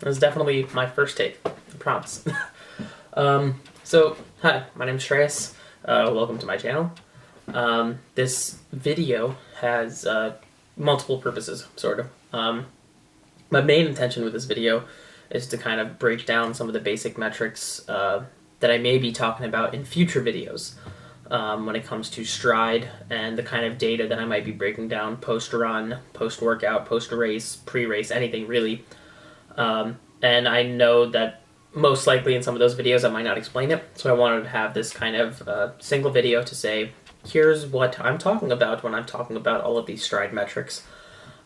It was definitely my first take, I promise. Hi, my name's Stryd. Welcome to my channel. This video has multiple purposes, sort of. My main intention with this video is to kind of break down some of the basic metrics that I may be talking about in future videos when it comes to Stryd and the kind of data that I might be breaking down post-run, post-workout, post-race, pre-race, anything really. And I know that most likely in some of those videos I might not explain it, so I wanted to have this kind of single video to say, here's what I'm talking about when I'm talking about all of these Stryd metrics.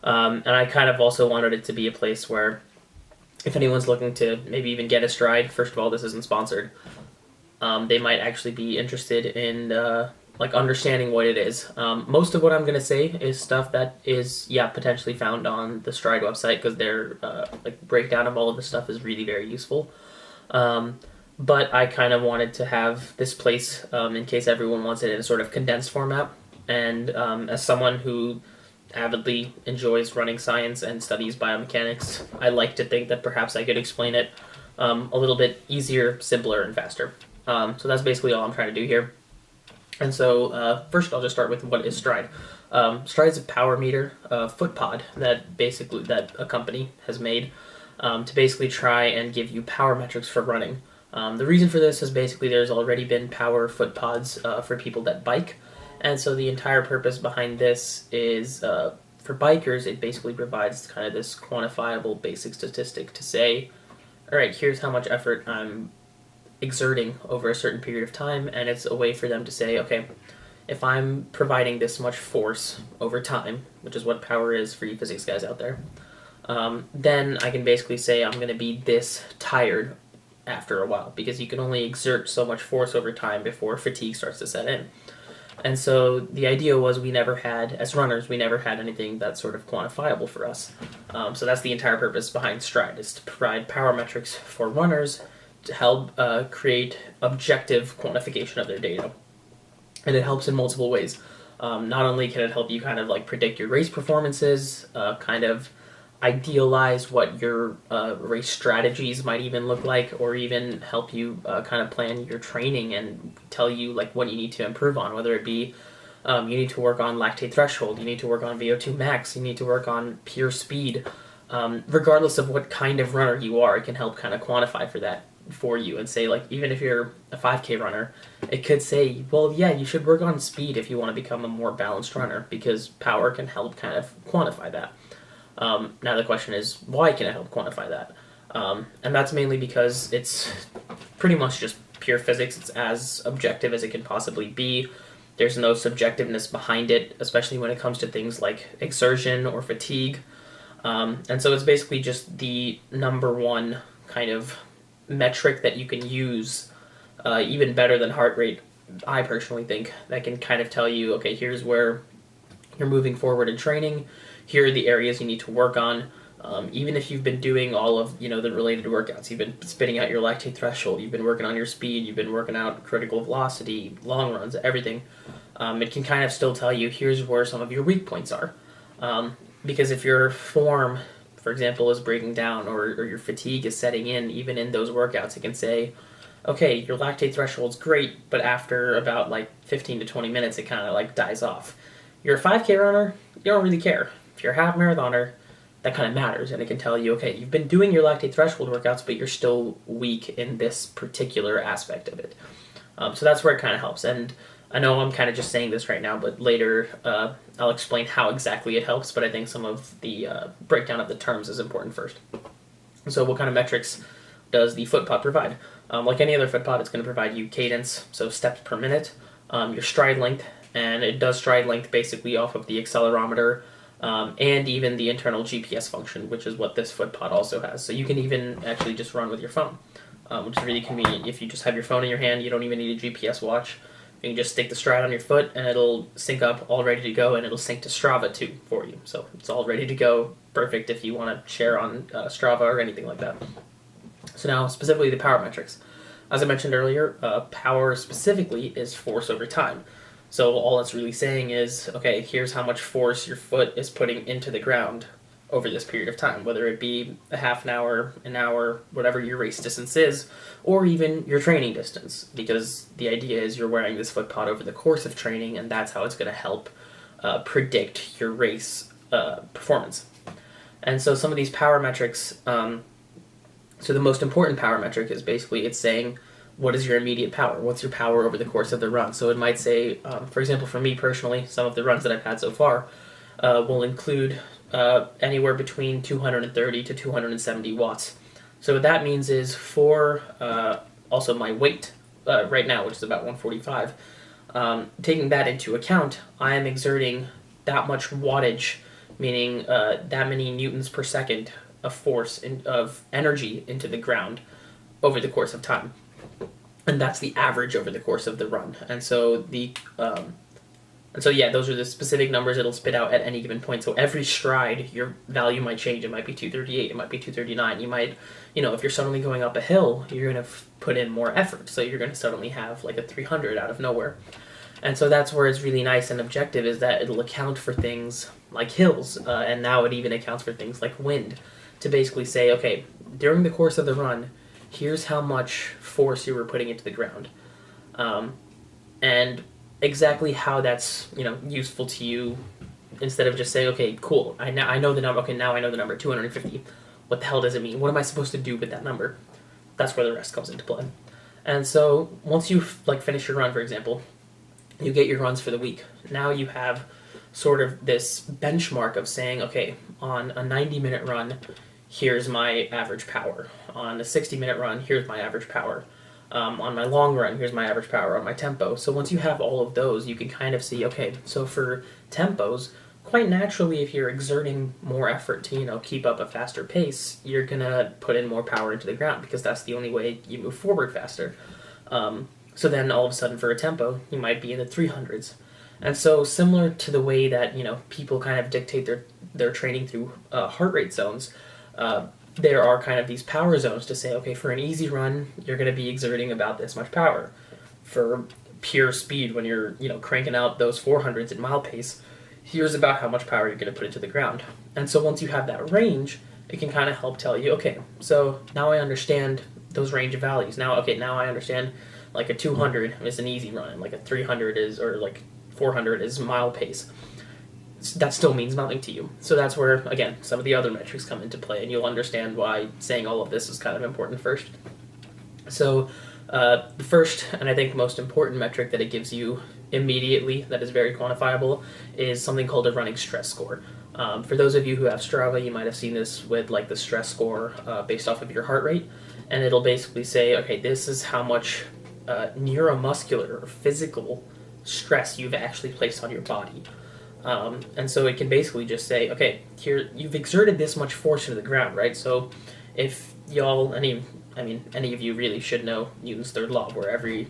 And I kind of also wanted it to be a place where if anyone's looking to maybe even get a Stryd, first of all, this isn't sponsored, they might actually be interested in like understanding what it is. Most of what I'm going to say is stuff that is, potentially found on the Stryd website because their like breakdown of all of this stuff is really very useful. But I kind of wanted to have this place in case everyone wants it in a sort of condensed format. And as someone who avidly enjoys running science and studies biomechanics, I like to think that perhaps I could explain it a little bit easier, simpler, and faster. So that's basically all I'm trying to do here. And so first I'll just start with what is Stryd. Stryd is a power meter foot pod that a company has made to basically try and give you power metrics for running. The reason for this is basically there's already been power foot pods for people that bike. And so the entire purpose behind this is for bikers, it basically provides kind of this quantifiable basic statistic to say, all right, here's how much effort I'm exerting over a certain period of time, and it's a way for them to say, okay, if I'm providing this much force over time, which is what power is for you physics guys out there, then I can basically say I'm going to be this tired after a while, because you can only exert so much force over time before fatigue starts to set in. And so the idea was as runners, we never had anything that's sort of quantifiable for us. So that's the entire purpose behind Stryd, is to provide power metrics for runners to help create objective quantification of their data. And it helps in multiple ways. Not only can it help you kind of like predict your race performances, kind of idealize what your race strategies might even look like, or even help you kind of plan your training and tell you like what you need to improve on, whether it be you need to work on lactate threshold, you need to work on VO2 max, you need to work on pure speed. Regardless of what kind of runner you are, it can help kind of quantify for that for you and say, like, even if you're a 5K runner, it could say, well, yeah, you should work on speed if you want to become a more balanced runner, because power can help kind of quantify that. Now the question is, why can it help quantify that? And that's mainly because it's pretty much just pure physics. It's as objective as it can possibly be. There's no subjectiveness behind it, especially when it comes to things like exertion or fatigue. And so it's basically just the number one kind of metric that you can use, even better than heart rate, I personally think, that can kind of tell you, okay, here's where you're moving forward in training, here are the areas you need to work on. Even if you've been doing all of the related workouts, you've been spitting out your lactate threshold, you've been working on your speed, you've been working out critical velocity, long runs, everything, it can kind of still tell you here's where some of your weak points are. Because if your form, for example, is breaking down, or your fatigue is setting in, even in those workouts, it can say, okay, your lactate threshold's great, but after about like 15 to 20 minutes, it kind of like dies off. You're a 5K runner, you don't really care. If you're a half marathoner, that kind of matters, and it can tell you, okay, you've been doing your lactate threshold workouts, but you're still weak in this particular aspect of it. So that's where it kind of helps. And I know I'm kind of just saying this right now, but later I'll explain how exactly it helps, but I think some of the breakdown of the terms is important first. So what kind of metrics does the foot pod provide? Like any other foot pod, it's going to provide you cadence, so steps per minute, your stride length, and it does stride length basically off of the accelerometer, and even the internal GPS function, which is what this foot pod also has. So you can even actually just run with your phone, which is really convenient. If you just have your phone in your hand, you don't even need a GPS watch. You can just stick the Stryd on your foot, and it'll sync up, all ready to go, and it'll sync to Strava too for you. So it's all ready to go, perfect if you want to share on Strava or anything like that. So now, specifically the power metrics. As I mentioned earlier, power specifically is force over time. So all it's really saying is, okay, here's how much force your foot is putting into the ground over this period of time, whether it be a half an hour, whatever your race distance is, or even your training distance, because the idea is you're wearing this foot pod over the course of training, and that's how it's going to help predict your race performance. And so some of these power metrics, so the most important power metric is basically it's saying, what is your immediate power? What's your power over the course of the run? So it might say, for example, for me personally, some of the runs that I've had so far will include anywhere between 230 to 270 watts. So what that means is for also my weight right now, which is about 145, taking that into account, I am exerting that much wattage, meaning that many newtons per second of force, of energy into the ground over the course of time. And that's the average over the course of the run. And so those are the specific numbers it'll spit out at any given point. So every stride, your value might change. It might be 238, it might be 239. You might, if you're suddenly going up a hill, you're going to put in more effort. So you're going to suddenly have like a 300 out of nowhere. And so that's where it's really nice and objective, is that it'll account for things like hills, and now it even accounts for things like wind, to basically say, okay, during the course of the run, here's how much force you were putting into the ground. And exactly how that's, useful to you, instead of just saying, okay, cool, I know the number, okay, now I know the number, 250. What the hell does it mean? What am I supposed to do with that number? That's where the rest comes into play. And so once you finish your run, for example, you get your runs for the week. Now you have sort of this benchmark of saying, okay, on a 90-minute run, here's my average power. On a 60-minute run, here's my average power. On my long run, here's my average power. On my tempo. So once you have all of those, you can kind of see, okay, so for tempos, quite naturally, if you're exerting more effort to, keep up a faster pace, you're going to put in more power into the ground, because that's the only way you move forward faster. So then all of a sudden for a tempo, you might be in the 300s. And so similar to the way that, people kind of dictate their training through heart rate zones, there are kind of these power zones to say, okay, for an easy run, you're going to be exerting about this much power. For pure speed, when you're, cranking out those 400s at mile pace, here's about how much power you're going to put into the ground. And so once you have that range, it can kind of help tell you, okay, so now I understand those range of values. Now I understand like a 200 is an easy run, like a 300 is, or like 400 is mile pace. That still means nothing to you. So that's where, again, some of the other metrics come into play, and you'll understand why saying all of this is kind of important first. So the first, and I think most important metric that it gives you immediately that is very quantifiable is something called a running stress score. For those of you who have Strava, you might have seen this with like the stress score based off of your heart rate, and it'll basically say, okay, this is how much neuromuscular or physical stress you've actually placed on your body. And so it can basically just say, okay, here you've exerted this much force into the ground, right? So if any of you really should know Newton's third law, where every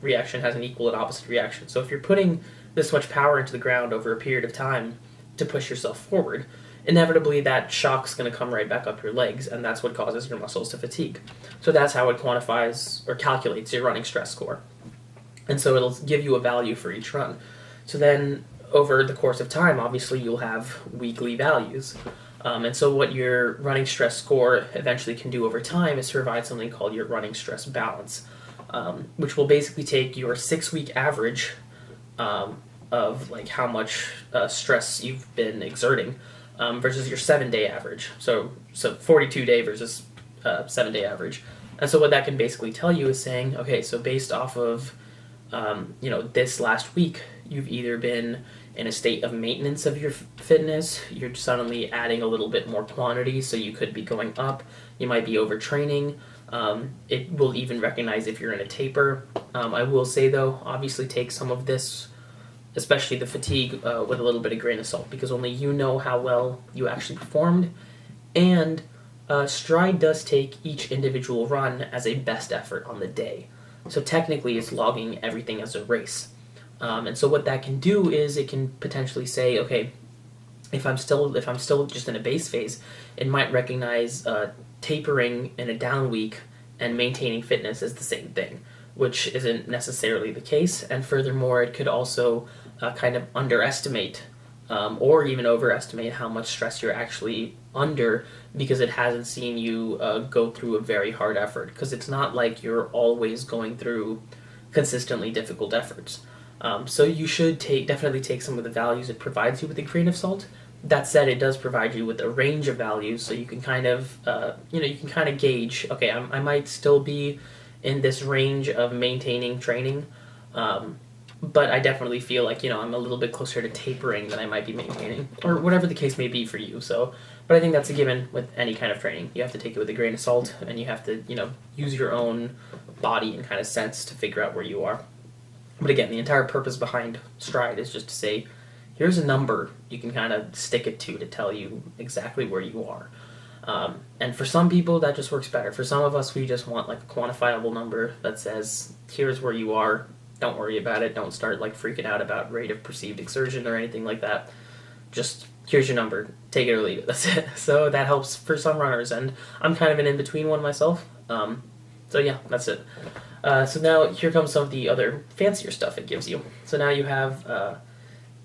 reaction has an equal and opposite reaction. So if you're putting this much power into the ground over a period of time to push yourself forward, inevitably that shock's going to come right back up your legs, and that's what causes your muscles to fatigue. So that's how it quantifies or calculates your running stress score. And so it'll give you a value for each run. So then over the course of time, obviously you'll have weekly values. And so what your running stress score eventually can do over time is provide something called your running stress balance, which will basically take your 6-week average of like how much stress you've been exerting versus your 7-day average. So 42-day versus 7-day average. And so what that can basically tell you is saying, okay, so based off of this last week, you've either been in a state of maintenance of your fitness, you're suddenly adding a little bit more quantity, so you could be going up, you might be overtraining, it will even recognize if you're in a taper. I will say though, obviously take some of this, especially the fatigue, with a little bit of grain of salt, because only you know how well you actually performed, and Stryd does take each individual run as a best effort on the day. So technically it's logging everything as a race. And so what that can do is it can potentially say, okay, if I'm still just in a base phase, it might recognize tapering in a down week and maintaining fitness as the same thing, which isn't necessarily the case. And furthermore, it could also kind of underestimate or even overestimate how much stress you're actually under because it hasn't seen you go through a very hard effort. Because it's not like you're always going through consistently difficult efforts. So you should definitely take some of the values it provides you with a grain of salt. That said, it does provide you with a range of values, so you can kind of you can kind of gauge. Okay, I might still be in this range of maintaining training, but I definitely feel like I'm a little bit closer to tapering than I might be maintaining, or whatever the case may be for you. So, but I think that's a given with any kind of training. You have to take it with a grain of salt, and you have to use your own body and kind of sense to figure out where you are. But again, the entire purpose behind Stryd is just to say, here's a number you can kind of stick it to tell you exactly where you are. And for some people, that just works better. For some of us, we just want like a quantifiable number that says, here's where you are. Don't worry about it. Don't start like freaking out about rate of perceived exertion or anything like that. Just here's your number. Take it or leave it. That's it. So that helps for some runners, and I'm kind of an in-between one myself. So yeah, that's it. So now here comes some of the other fancier stuff it gives you. So now you have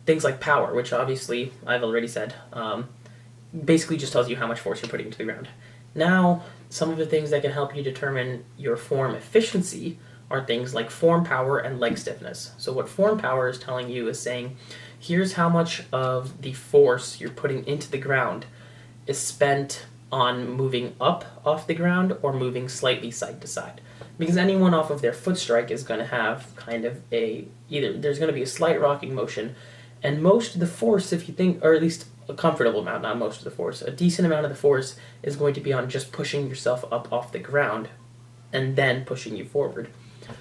things like power, which obviously I've already said. Basically just tells you how much force you're putting into the ground. Now, some of the things that can help you determine your form efficiency are things like form power and leg stiffness. So what form power is telling you is saying, here's how much of the force you're putting into the ground is spent on moving up off the ground or moving slightly side to side. Because anyone off of their foot strike is going to have kind of either there's going to be a slight rocking motion, and most of the force, if you think, or at least a comfortable amount, not most of the force, a decent amount of the force is going to be on just pushing yourself up off the ground and then pushing you forward.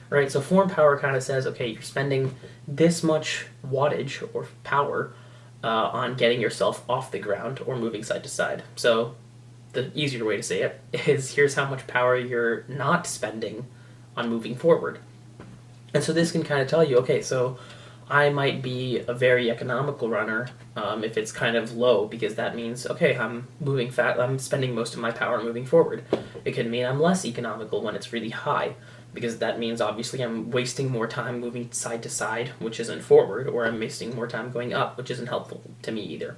Right, so form power kind of says, okay, you're spending this much wattage or power on getting yourself off the ground or moving side to side. So the easier way to say it is, here's how much power you're not spending on moving forward. And so this can kind of tell you, okay, so I might be a very economical runner if it's kind of low, because that means, okay, I'm spending most of my power moving forward. It can mean I'm less economical when it's really high, because that means obviously I'm wasting more time moving side to side, which isn't forward, or I'm wasting more time going up, which isn't helpful to me either.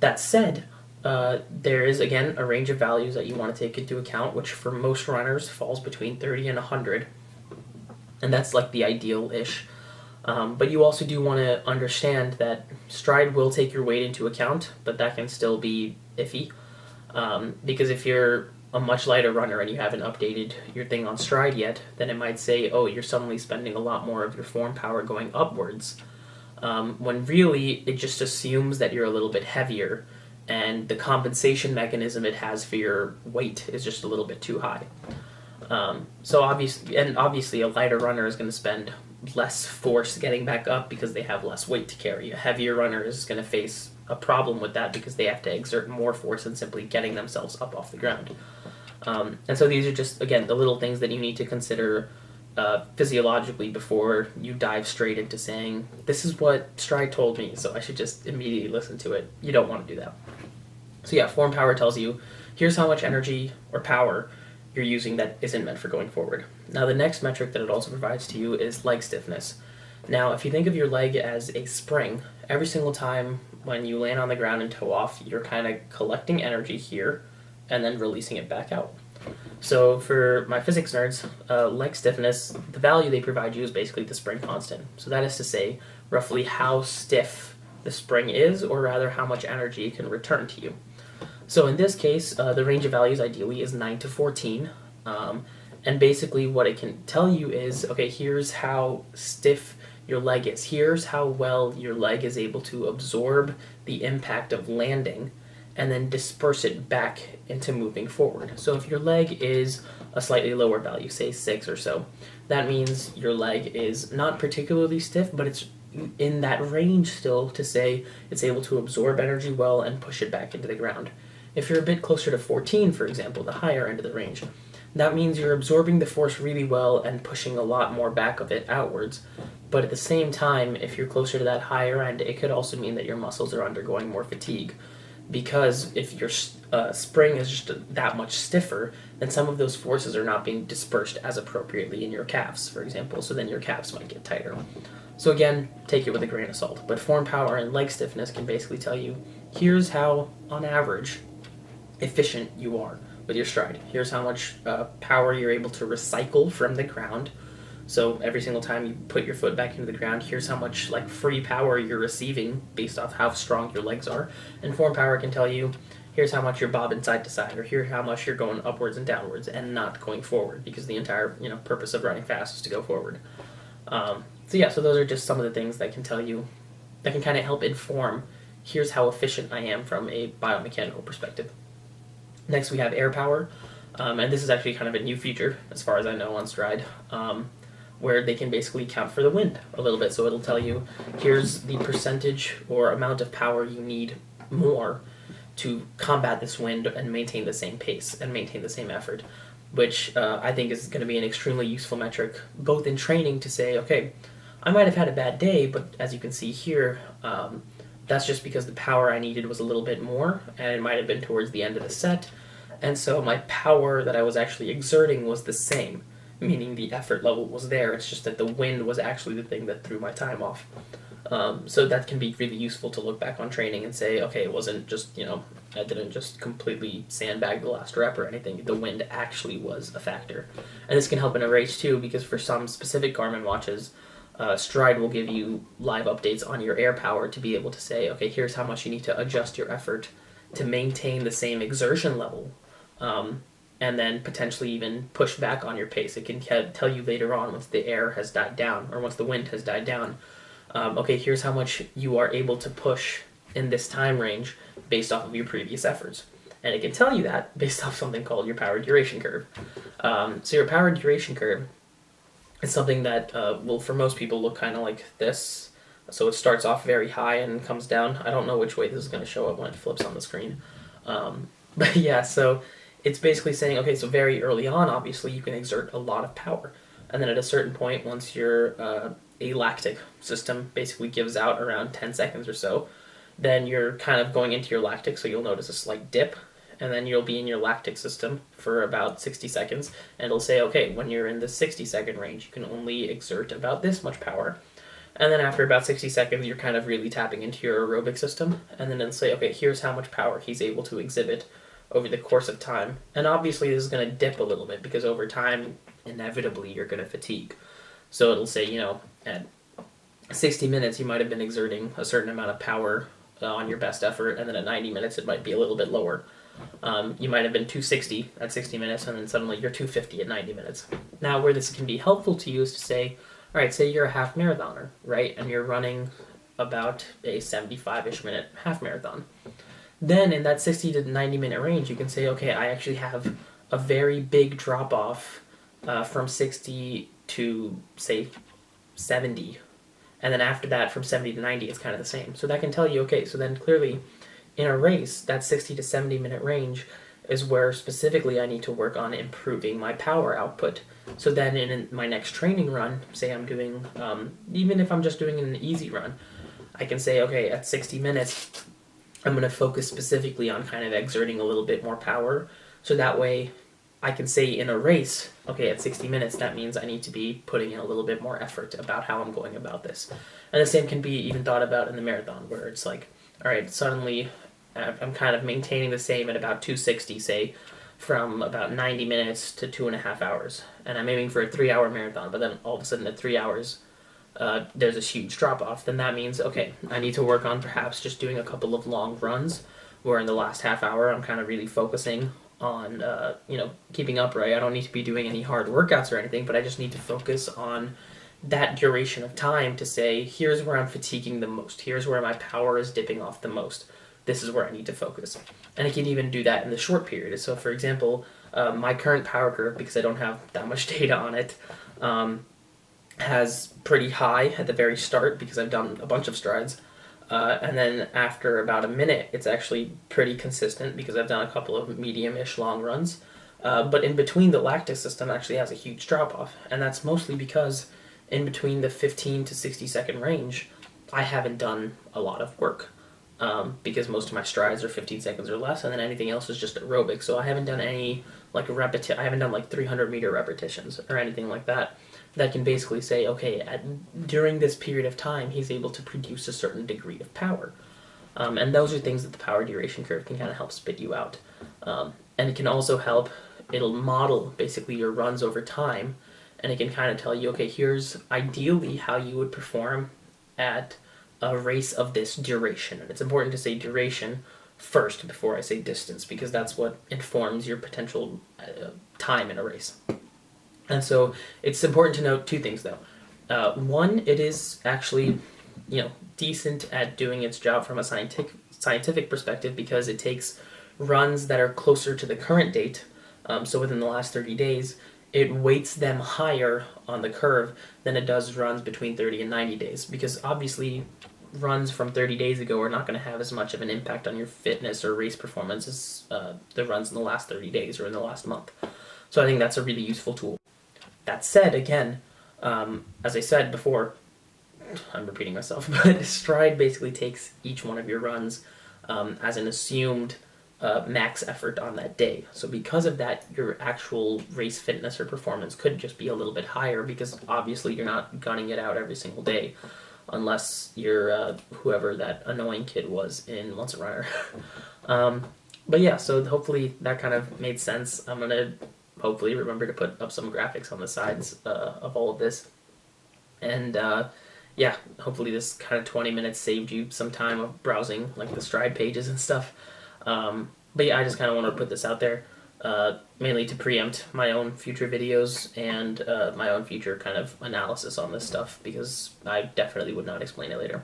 That said, there is, again, a range of values that you want to take into account, which for most runners falls between 30 and 100, and that's like the ideal-ish. But you also do want to understand that Stryd will take your weight into account, but that can still be iffy, because if you're a much lighter runner and you haven't updated your thing on Stryd yet, then it might say, oh, you're suddenly spending a lot more of your form power going upwards, when really it just assumes that you're a little bit heavier, and the compensation mechanism it has for your weight is just a little bit too high. So obviously a lighter runner is going to spend less force getting back up because they have less weight to carry. A heavier runner is going to face a problem with that because they have to exert more force than simply getting themselves up off the ground. And so these are just, again, the little things that you need to consider physiologically before you dive straight into saying, this is what Stryd told me, so I should just immediately listen to it. You don't want to do that. So yeah, form power tells you, here's how much energy or power you're using that isn't meant for going forward. Now the next metric that it also provides to you is leg stiffness. Now if you think of your leg as a spring, every single time when you land on the ground and toe off, you're kind of collecting energy here and then releasing it back out. So for my physics nerds, leg stiffness, the value they provide you is basically the spring constant. So that is to say roughly how stiff the spring is, or rather how much energy it can return to you. So in this case, the range of values ideally is 9 to 14, and basically what it can tell you is, okay, here's how stiff your leg is. Here's how well your leg is able to absorb the impact of landing and then disperse it back into moving forward. So if your leg is a slightly lower value, say 6 or so, that means your leg is not particularly stiff, but it's in that range still to say it's able to absorb energy well and push it back into the ground. If you're a bit closer to 14, for example, the higher end of the range, that means you're absorbing the force really well and pushing a lot more back of it outwards. But at the same time, if you're closer to that higher end, it could also mean that your muscles are undergoing more fatigue. Because if your spring is just that much stiffer, then some of those forces are not being dispersed as appropriately in your calves, for example, so then your calves might get tighter. So again, take it with a grain of salt. But form power and leg stiffness can basically tell you, here's how, on average, efficient you are with your stride. Here's how much power you're able to recycle from the ground. So every single time you put your foot back into the ground, here's how much like free power you're receiving based off how strong your legs are. And form power can tell you, here's how much you're bobbing side to side, or here's how much you're going upwards and downwards and not going forward, because the entire purpose of running fast is to go forward. So those are just some of the things that can tell you, that can kind of help inform, here's how efficient I am from a biomechanical perspective. Next we have air power, and this is actually kind of a new feature as far as I know on Stryd, where they can basically count for the wind a little bit. So it'll tell you, here's the percentage or amount of power you need more to combat this wind and maintain the same pace and maintain the same effort, which I think is going to be an extremely useful metric, both in training to say, okay, I might have had a bad day, but as you can see here, that's just because the power I needed was a little bit more, and it might have been towards the end of the set, and so my power that I was actually exerting was the same, meaning the effort level was there. It's just that the wind was actually the thing that threw my time off. So that can be really useful to look back on training and say, okay, it wasn't just, I didn't just completely sandbag the last rep or anything. The wind actually was a factor. And this can help in a race too, because for some specific Garmin watches, Stryd will give you live updates on your air power to be able to say, okay, here's how much you need to adjust your effort to maintain the same exertion level, and then potentially even push back on your pace. It can tell you later on, once the air has died down, or once the wind has died down, okay, here's how much you are able to push in this time range based off of your previous efforts. And it can tell you that based off something called your power duration curve. So your power duration curve is something that will, for most people, look kind of like this. So it starts off very high and comes down. I don't know which way this is going to show up when it flips on the screen. But yeah, so it's basically saying, okay, so very early on, obviously, you can exert a lot of power. And then at a certain point, once your alactic system basically gives out around 10 seconds or so, then you're kind of going into your lactic, so you'll notice a slight dip, and then you'll be in your lactic system for about 60 seconds, and it'll say, okay, when you're in the 60-second range, you can only exert about this much power. And then after about 60 seconds, you're kind of really tapping into your aerobic system, and then it'll say, okay, here's how much power he's able to exhibit over the course of time. And obviously this is going to dip a little bit, because over time, inevitably, you're going to fatigue. So it'll say, at 60 minutes, you might have been exerting a certain amount of power on your best effort, and then at 90 minutes, it might be a little bit lower. You might have been 260 at 60 minutes, and then suddenly you're 250 at 90 minutes. Now, where this can be helpful to you is to say, all right, say you're a half marathoner, right, and you're running about a 75-ish minute half marathon. Then in that 60 to 90 minute range, you can say, okay, I actually have a very big drop off from 60 to, say, 70. And then after that, from 70 to 90, it's kind of the same. So that can tell you, okay, so then clearly in a race, that 60 to 70 minute range is where specifically I need to work on improving my power output. So then in my next training run, say I'm doing, even if I'm just doing an easy run, I can say, okay, at 60 minutes, I'm going to focus specifically on kind of exerting a little bit more power. So that way I can say in a race, okay, at 60 minutes, that means I need to be putting in a little bit more effort about how I'm going about this. And the same can be even thought about in the marathon, where it's like, all right, suddenly I'm kind of maintaining the same at about 260, say, from about 90 minutes to 2.5 hours. And I'm aiming for a 3-hour marathon, but then all of a sudden at 3 hours, there's a huge drop-off. Then that means, okay, I need to work on perhaps just doing a couple of long runs, where in the last half hour I'm kind of really focusing on, keeping upright. I don't need to be doing any hard workouts or anything, but I just need to focus on that duration of time to say, here's where I'm fatiguing the most. Here's where my power is dipping off the most. This is where I need to focus. And I can even do that in the short period. So for example, my current power curve, because I don't have that much data on it, has pretty high at the very start because I've done a bunch of strides. And then after about a minute, it's actually pretty consistent because I've done a couple of medium-ish long runs. But in between, the lactic system actually has a huge drop-off. And that's mostly because in between the 15 to 60-second range, I haven't done a lot of work. Because most of my strides are 15 seconds or less, and then anything else is just aerobic. So I haven't done any I haven't done 300-meter repetitions or anything like that. That can basically say, okay, during this period of time, he's able to produce a certain degree of power. And those are things that the power duration curve can kind of help spit you out. And it can also help, it'll model basically your runs over time, and it can kind of tell you, okay, here's ideally how you would perform at a race of this duration. And it's important to say duration first before I say distance, because that's what informs your potential time in a race. And so it's important to note two things, though. One, it is actually, decent at doing its job from a scientific perspective, because it takes runs that are closer to the current date, so within the last 30 days, it weights them higher on the curve than it does runs between 30 and 90 days, because obviously runs from 30 days ago are not going to have as much of an impact on your fitness or race performance as the runs in the last 30 days or in the last month. So I think that's a really useful tool. That said, again, as I said before, I'm repeating myself, but Stryd basically takes each one of your runs as an assumed max effort on that day. So because of that, your actual race fitness or performance could just be a little bit higher, because obviously you're not gunning it out every single day, unless you're whoever that annoying kid was in Once a Runner. But yeah, so hopefully that kind of made sense. I'm going to hopefully remember to put up some graphics on the sides of all of this. And yeah, hopefully this kind of 20 minutes saved you some time of browsing like the Stryd pages and stuff. But yeah, I just kind of want to put this out there, mainly to preempt my own future videos and my own future kind of analysis on this stuff, because I definitely would not explain it later.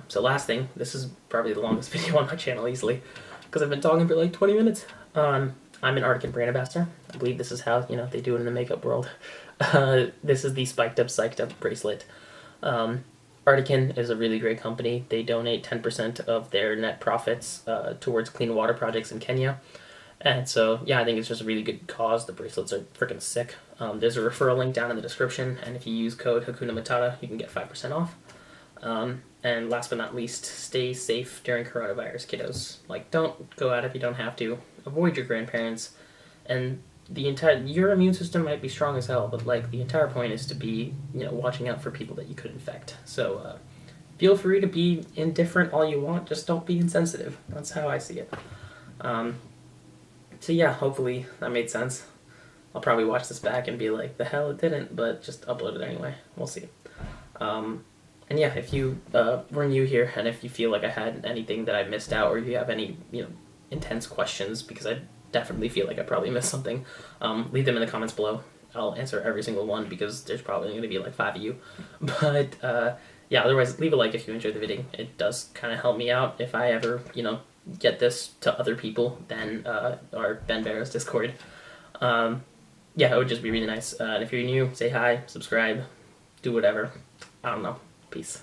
So last thing, this is probably the longest video on my channel easily, because I've been talking for like 20 minutes. I'm an Arctic brand ambassador. I believe this is how they do it in the makeup world. This is the Spiked Up Psyched Up bracelet. Artican is a really great company. They donate 10% of their net profits towards clean water projects in Kenya. And so, yeah, I think it's just a really good cause. The bracelets are freaking sick. There's a referral link down in the description, and if you use code Hakuna Matata, you can get 5% off. And last but not least, stay safe during coronavirus, kiddos. Like, don't go out if you don't have to. Avoid your grandparents. And your immune system might be strong as hell, but like the entire point is to be watching out for people that you could infect. So feel free to be indifferent all you want, just don't be insensitive. That's how I see it. So yeah, hopefully that made sense. I'll probably watch this back and be like, the hell it didn't, but just upload it anyway. We'll see. And yeah, if you were new here, and if you feel like I had anything that I missed out, or if you have any intense questions, because I definitely feel like I probably missed something, leave them in the comments below. I'll answer every single one, because there's probably going to be like 5 of you. But yeah, otherwise leave a like if you enjoyed the video. It does kind of help me out if I ever get this to other people than our Ben Barrow's Discord. Yeah, it would just be really nice. And if you're new, say hi, subscribe, do whatever. I don't know. Peace.